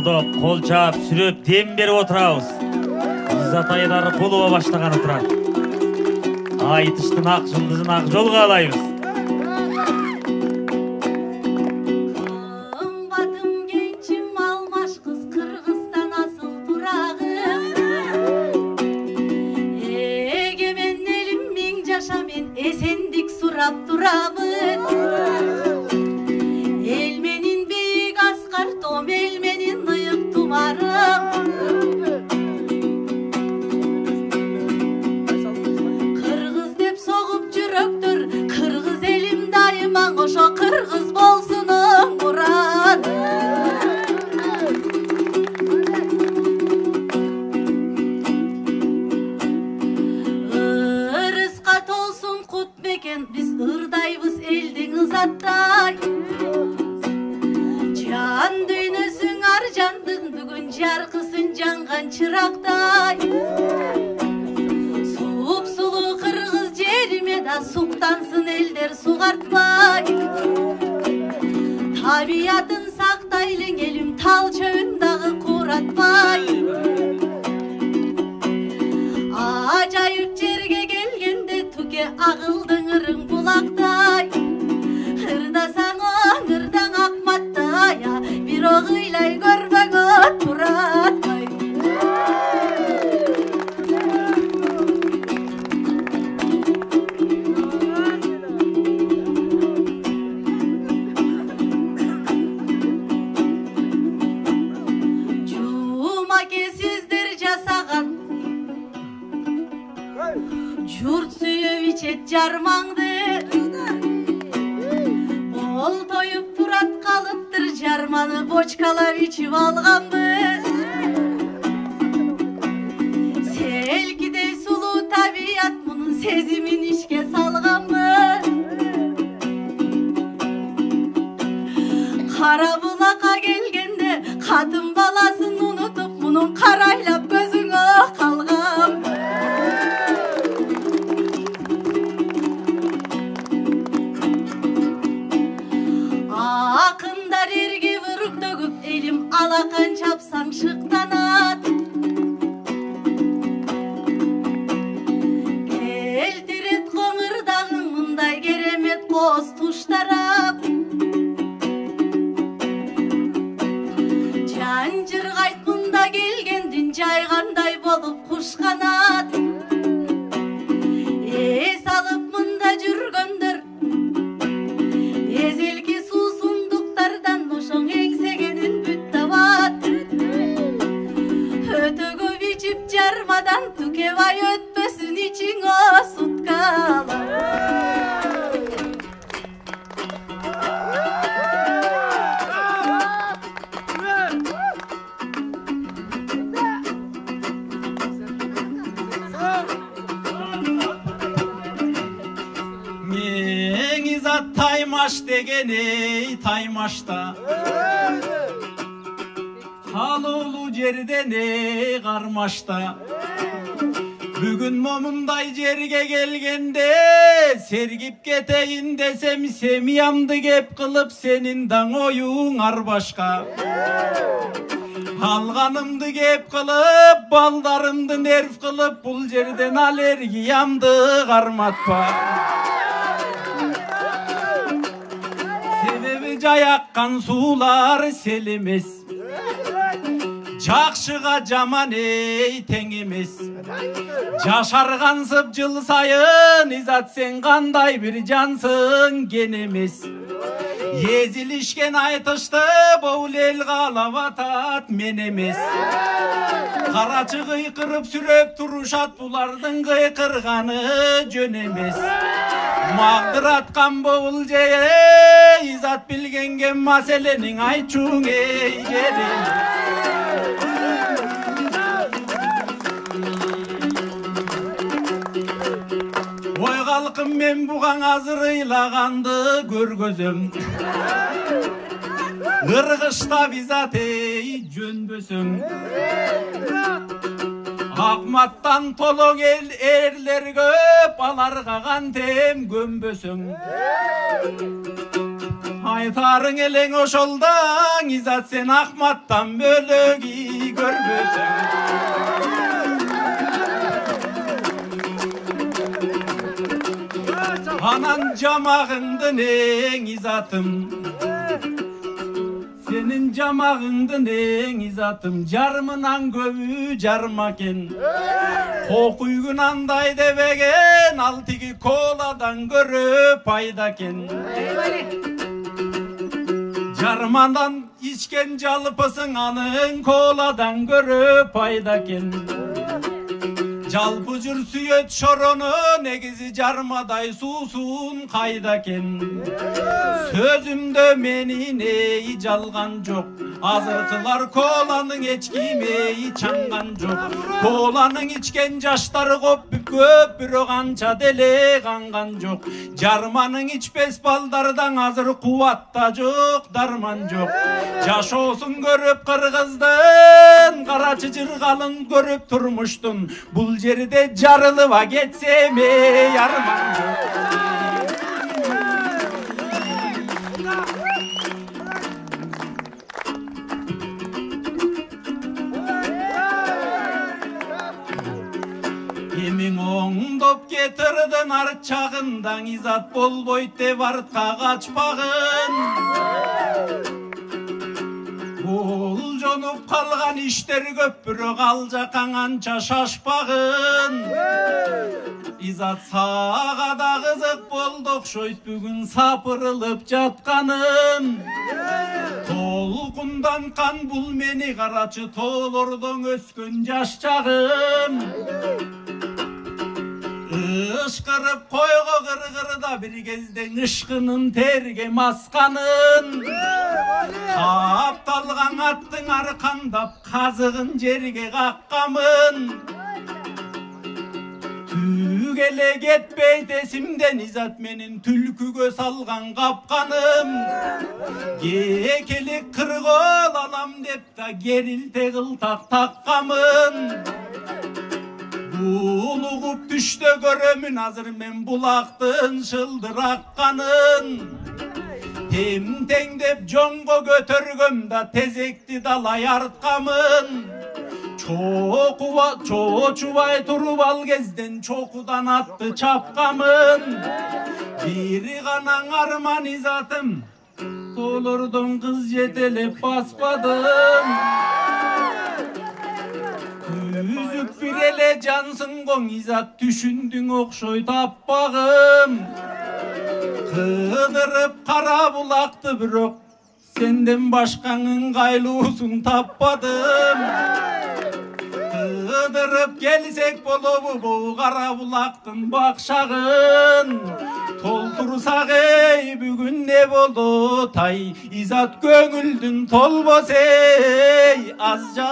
колдоп, кол чаап, сүрөп, дем берип отурабыз. Иззат айдары болуба баштаганы турат. Айтыштын ак жылдызын ак жолго алайбыз. Кымбатым кенчим алмаш кыз Кыргызстан асыл турагым. Эгемен элим миң жаша мен эсендик сурап турамын. Эл менин бийик аскар том, эл менин ыйык тумарым. Кыргыз деп согуп жүрөктөр, кыргыз элим дайыма кошо кыргыз болсун мурады. Ырыска толсун кут мекен, биз ырдайбыз элдин ызаттай. Жан дүйнөсүң ар жандын бүгүн жаркысын жанган чырактай. Суп-сулуу кыргыз жериме да суктансын элдер сугартпай. Табиятын сактайлың элим, тал чөбүн дагы кууратпай. Ажайып жерге келгенде туке агылдың ырың булактай. Ырдасаң ырдаң акматтай, бирок ыйлай көрбөгө туратпай. Жумаке сиздер жасаган журт сүйөп ичет жармаңды. Ол тоюп турат калыптыр жарманы, бочкалап ичип алганбы. Селкидей сулуу табият мунун сезимин ишке салганбы. Кара булакка келгенде катын баласын унутуп, мунун карайлап көзүңө калганбы. Акындар эрге бүрүк төгүп, элим алакан чапсаң шыктанат. Келтирет коңырдагың мындай керемет коз туштарап. Жан жыргайт мында келгендин жайгандай болуп куш канат. Эс алып мында жүргөндөр эзелки суусундуктардан ошоң эңсегенин бүт табат. Өтө көп ичип жармадан тукебай өтпөсүн ичиңө суткалар. Мен изат таймаш деген ей таймашта, калуулуу жерден ей кармашта. Бүгүн момундай жерге келгенде сергип кетейин десем, семьямды кеп кылып сенин даң оюң ар башка. Алганымды кеп кылып, балдарымды нерв кылып, бул жерден аллергиямды карматпа. Себеби жаяккан суулар сел эмес, жакшыга жаман эй тең эмес. Жашаргансып жыл сайын, изат сен кандай бир жансың кен эмес. Езилишкен айтышты бул эл каалап атат мен эмес. Карачы кыйкырып сүрөп турушат, булардын кыйкырганы жөн эмес. Магдыраткан бул же изат билгенге маселенин айтчуң эй жерим. Ой калкым, мен бугаң азыр ыйлаганды көргөзөм. Ыргыштап изат эй жөнбөсөң. Акматтан толоң эрлер көп, аларга кантем көнбөсөң. Aytarın elin oşoldan, İzat sen Ahmat'tan bölögi görmösün. Anan camağındın en İzatım, senin camağındın en İzatım, carmınan gövü carmaken. Kokuygun anday devegen, altigi koladan görüp paydaken. Carmandan içken calpısın anın, koladan görüp paydaken. Calpıcır süyet şoronu, negizi carmaday susun kaydaken. Sözümde meni neyi calgan çok, azırtılar kolanın eçkimeyi çangan çok. Kolanın içken caşları kopup köpür oğança dele kangan çok. Carmanın içpes baldardan hazır kuvatta çok, darman çok. Caş olsun görüp kırgızdın, kara çıcır kalın görüp turmuştun. Bul yerde carılıva geçseme yarman çok. Emin oңдоп getirdin arçağından, İzat bol boyte vartka kaçpağın. Bol jonup kalgan işler köpürü kalca kanança şaşpağın. İzat sağa da kızık bolduk şoyt bugün sapırılıp jatkanım. Tolkundan kan bul meni karaçı, tolordon öskün jaşçağım. Işkırıp koygu kırgırda bir gezden ışkının terge maskanın. Kaptalgan attın arkandap kazığın jerge kakkamın. Tügele getpey desimden İzat menin tülkügö salgan kapkanım. Gekelik kırgol alam dep da gerilte kıltak takkamın. Bulugup düşte görömün hazır men bulaktın şıldır akkanın. Temten dep jongo götörgöm da tezekti dalay artkamın. Çoğuçuvay turup al gezden çokudan attı çapkamın. Biri kanan arman İzatım, dolurdum kız yetelep basmadım. Yüzük bir ele cansın gon İzat, düşündün okşoy tappağım. Kıdırıp kara bulaktı bürok, senden başkanın gaylusun tappadım. Kıdırıp gelsek bolubu bu kara bulaktın bakşağın. Toldursak ey bugün ne boldu tay, İzat göngüldün tolbos ey azca.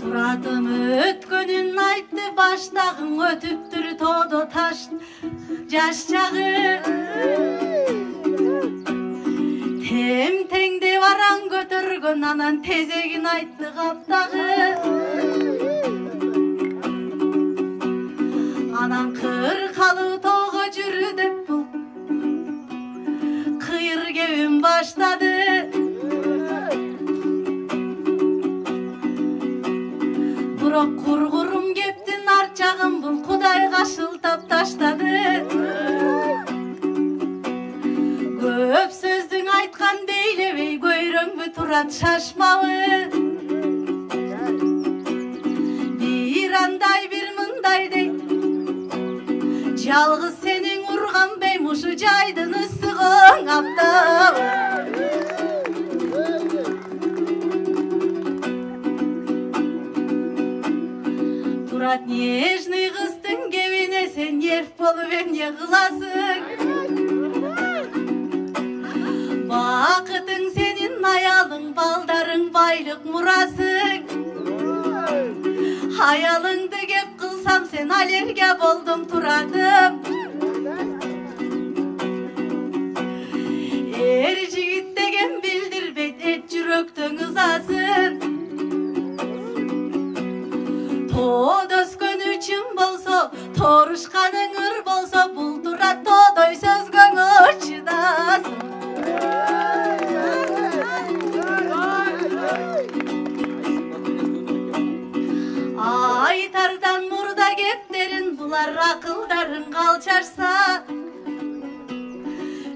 Turatım ötkönün aytdı, baştağın ötüptür todo taş jaşçağı. Temtengde varan götürgön anan tezegin aytdı kaptağı. Anan kırkalı toğu jürü dep bu kıyır gevim başladı. Burok kurgurum geptin arçağım, bul kuday kaşıltap taşladı. Köp sözdün aytkan deylebey, göyröңbü turat şaşmağı. Bir anday bir mınday dey, жалгыз сенин урган бей мушу жайдын ысыгың аптап. Турат нежный кыздын кебине сен ерт болуп эмне кыласың? Бакытың сенин аялың, балдарың байлык мурасың. Hayalыңды кеп кылсам сен алерге болдуң турадым.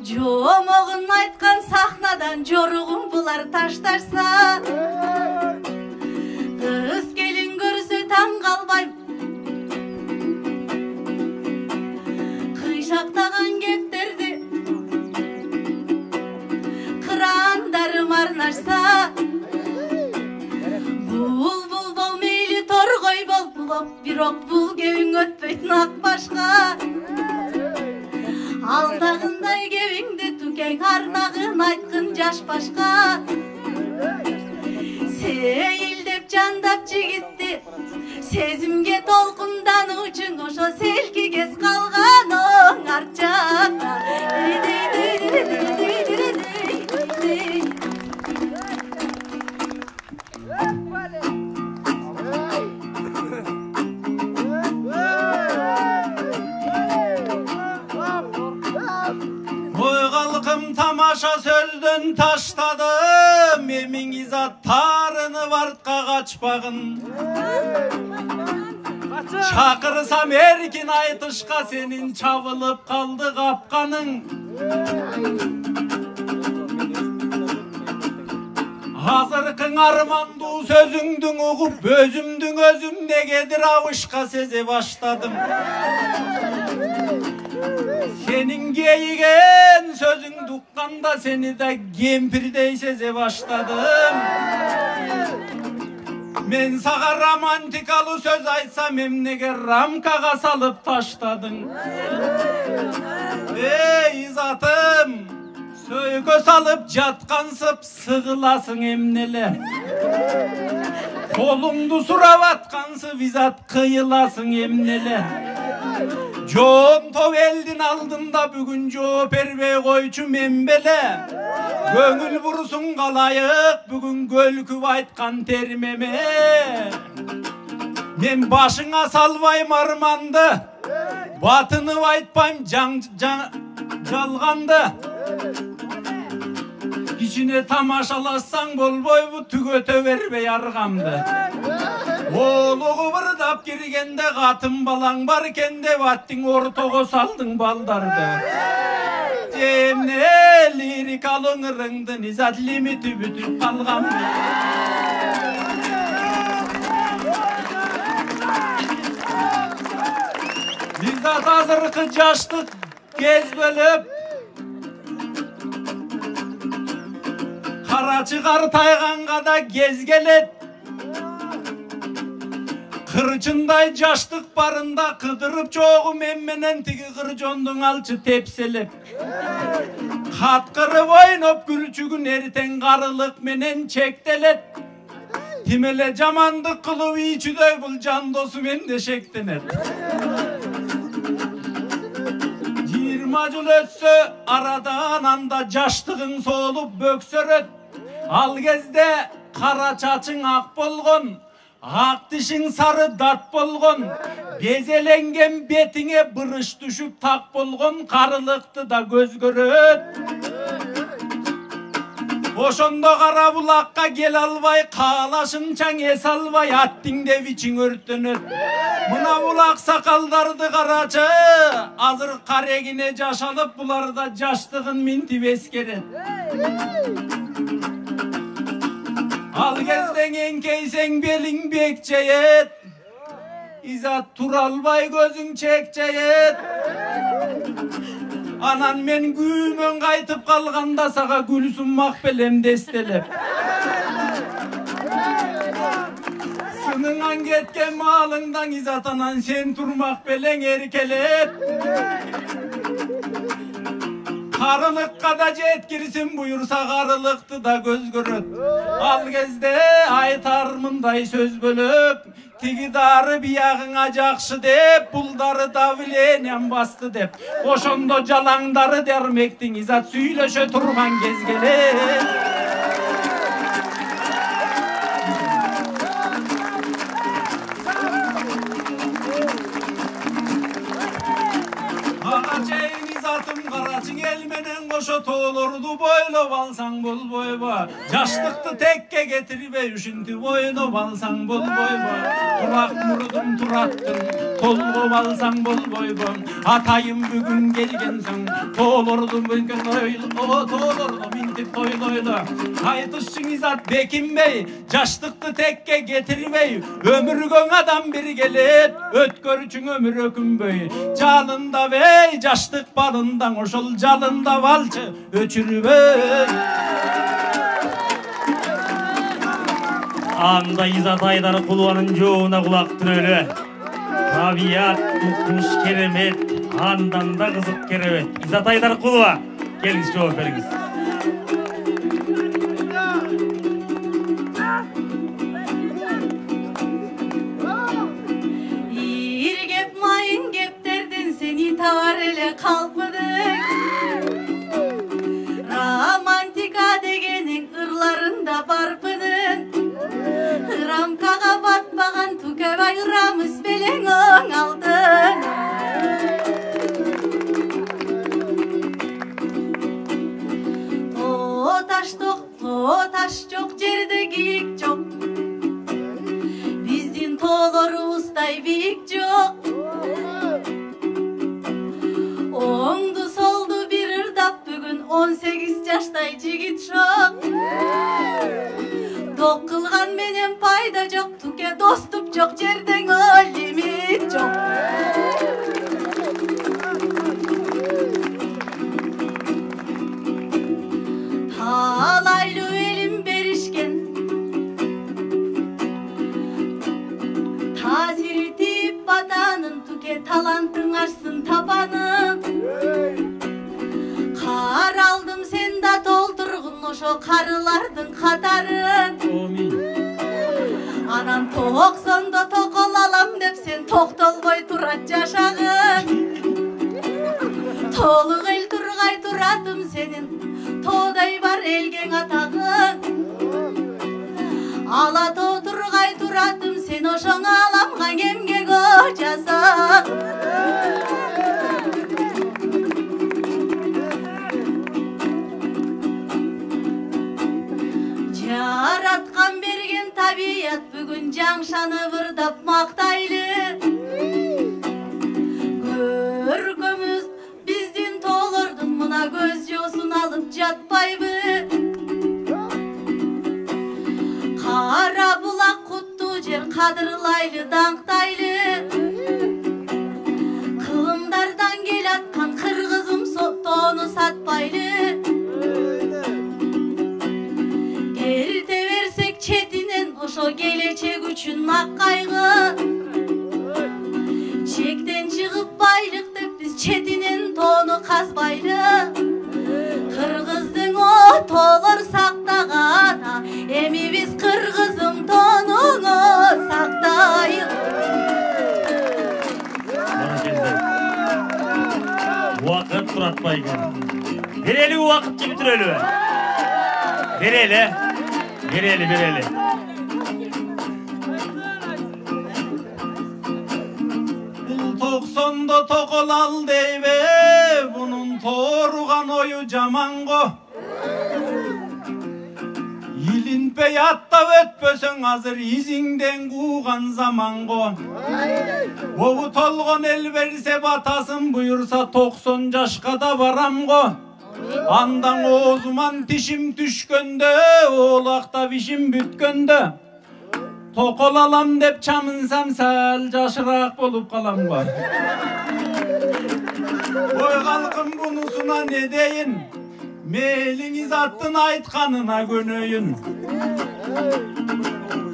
Жомогун айткан сахнадан жорugун булар таштарса, кыз келин көрсө таң калбайм. Кыйшактаган кептерди кырандарым арнашса, булбул бол мейли торгой бол булоп, бирок бул кебиң өтпөйтүн ак башка. Алдагындай кебиңди түкең арнагын айткын жаш башка. Сейилдеп жандап жигитти сезимге толкундануучун ошо селки кез калган оң арчакта. Тамаша сөздөн таштадым, эмиң изат тарынып артка качпагын. Чакырсам эркин айтышка сенин чабылып калды капканың. Азыркың армандуу сөзүңдүн угуп, өзүмдүн өзүм негедир абышка сезе баштадым. Senin geyigen sözün dukkanda seni de gempirdeyi seze başladım. Men sağa romantikalı söz aytsam emnege ramkaga salıp taşladın. Ey zatım, söykö salıp jatkansıp sığılasın emnele. Kolumdu suravatkansı vizat kıyılasın emnele. Joon Toveldin aldında bugün жооп бербей койчу мен беле. Көңүл бурсун калайык бүгүн көлкүп айткан термеме. Мен башыңа салбайм арманды, батынып айтпайм жалганды. Кичине тамашаласаң болбойбу, түгөтө бербей аргамды. Олугу бырдап киргенде катын балаң бар экен деп аттың ортого салдың балдарды. Эмне лирикалың ырыңдын изат лимити бүтүп калган. Изат азыркы жаштык кез бөлүп, карачы картайганга да кез келет. Kırçınday jaштык барында кыдырып чогу мен менен тиги кыржондун алчы тепселеп. Каткырып ойноп күлчүгүн эртең карылык менен чектелет. Тимеле жамандык кылып ичүдөй бул жан досум эмне шектенет. 20 жыл өтсө арадан анда жаштыгың соолуп бөксөрөт. Ал кезде кара чачың ак болгон, ак тишиң сары дат болгон, безеленген бетиңе бырыш түшүп так болгон, карылыкты да көз көрөт. Ошондо кара булакка кел албай, каалашынчаң эс албай, аттиңде вичиң өрттөнөт. Мына булак сакалдарды карачы, азыр карегине жашалып, буларда жаштыгын минтип эскерет. Ал кезден эңкейсең белиң бекчейет, изат тура албай көзүң чекчейет. Анан мен күймөн кайтып калганда сага гүл сунмак белем дестелеп. Сыныңан кеткен малыңдан изат анан сен турмак белең эркелеп. Карылыкка да жеткирсин буюрса карылыкты да көз көрөт. Ал кезде айтар мындай сөз бөлөп, тиги дары биягыңа жакшы деп, бул дары давлениям басты деп. Ошондо жалаңдары дермектин изат сүйлөшө турган кез келет. Карачың эл менен кошо тоолорду бойлоп алсаң болбойбу. Жаштыкты текке кетирбей ушинтип ойноп алсаң болбойбу. Турак мурдум тураттың, толгоп алсаң болбойбу атайым бүгүн келгенсиң тоолорду минтип тойлойлу айтышчың Изат Бекинбей жаштыкты текке кетирбей өмүргөң адам бир келет өткөрчүң өмүр өкүнбөй жалындабей жаштык балындаң ошол жалындап алчы өчүрбөй анда Изат Айдаркулованын жообуна кулак түрөлү. Табият укмуш керемет, андан да кызык керебет. Изат Айдаркулова, келиңиз жооп бериңиз. Иргеп майын кептерден сени табар эле калпыдың. Романтика дегенің ырларында барпыдың. Рамкага батпаган Тукебай ырамыз белең оңалдың. Тоо таш жок жерде кийик жок. Биздин тоолорубуздай бийик жок. Оңду солду бир ырдап бүгүн 18 жаштай жигит шок. Док кылган менен пайда жок, туке доступ жок, жерден лимит жок. Талайлуу элим беришкен, таасири тип батанын, туке талантың ашсын табанын. Каралдым сен да толтургун ошо карылардын катарын. Анан 90-да токол алам деп сен токтолбой турат жашагын. Толук эл тургай туратым сенин, тоодай бар элгең атагын. Ала тоо тургай туратым сен ошоңо аламга эмгек жасагын. Жараткан берген табият бүгүн жаңшанып ырдап мактайлы. Көркөмүз биздин тоолордун мына көз жоосун алып жатпайбы. Кара булак куттуу жер кадырлайлы даңктайлы. Кылымдардан келаткан кыргызым тоону сатпайлы. Эрте берсек четинен ошо келечек үчүн ак кайгы. Чектен чыгып байлык деп биз четинен тоону казбайлы. Кыргыздын тоолор сактаган, эми биз кыргызым тонуңу сактайлы. Убакыт туратпай экен. Берели убакыт жибитирөлү. Берели. Бул 90-да токол ал дейбе, бунун тооруган ою жаманго. Илинпей аттап өтпөсөң азыр изиңден кууган заманго. Бобу толгон эл берсе батасын буйурса 90 жашка да барамго. Андан оозуман тишим түшкөндө, оолактап ишим бүткөндө. Токол алам деп чамынсам сәл жашыраак болуп калам го. Ой калкым бунусуна не дейин? Мейлиң Изаттын айтканына көнөйүн.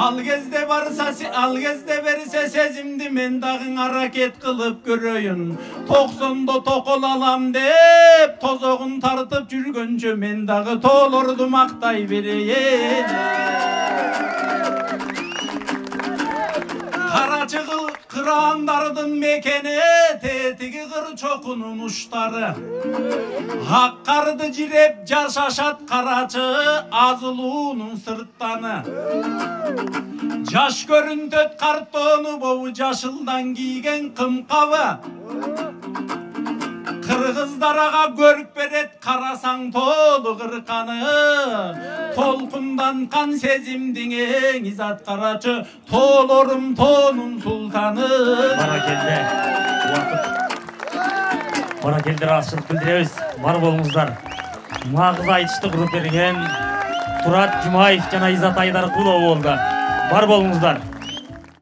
Ал кезде берсе сезимди мен дагы аракет кылып көрөйүн. 90-да токол алам деп тозогун тартып жүргөнчө мен дагы тоолорду мактай берейин. Карачыгыл кырандардын мекени, тетиги кыр чокунун уштары. Ак карды жиреп жашашат карачы, азылуунун сырттаны. Жаш көрүнтөт картоону бобу жашылдан кийген кымкабы. Кыргыздарага көрүп берет карасаң толу кырканы. Толкундан сезимдиң эң изат карачы, толорум тонун султаны. Баракелде. Баракелде рахмат билдиребиз. Бар болуңуздар. Нагыз айтышты куруп берген Турат Жумаев жана Изат Айдаркулова болду. Бар болуңуздар.